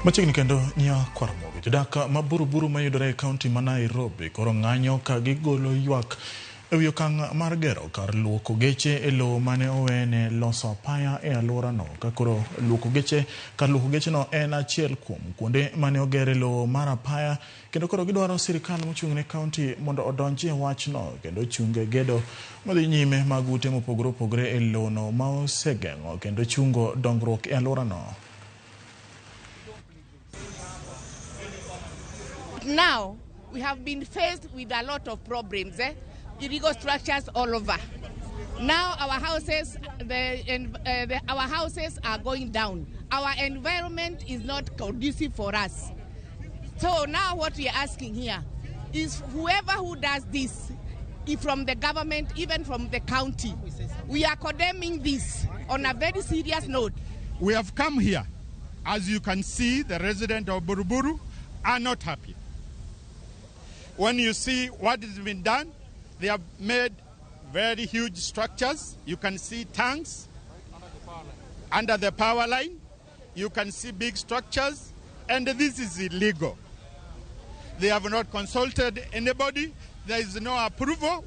Machiegni kendo nya kwarmogi Jodak ma Buruburu mayudore e kaunti ma Nairobi koro ng'anyo ka gigolo ywak ewi okang' mar gero kar luoko geche e lowo mane owene loso apaya e alworano. Ka koro kar luoko geche no en achiel kuom kuonde mane ogere lowo mar apaya, kendo koro gidwaro sirikal mochung' ne kaunti mondo odonji e wachno kendo chunge gedo madhi nyime mag ute mopogore opogore e lowono ma osegeng'o kendo chungo dongruok e alworano. Now, we have been faced with a lot of problems, illegal structures all over. Now our houses, our houses are going down. Our environment is not conducive for us. So now what we are asking here is whoever who does this, if from the government, even from the county, we are condemning this on a very serious note. We have come here. As you can see, the residents of Buruburu are not happy. When you see what has been done, they have made very huge structures. You can see tanks under the power line. You can see big structures, and this is illegal. They have not consulted anybody. There is no approval.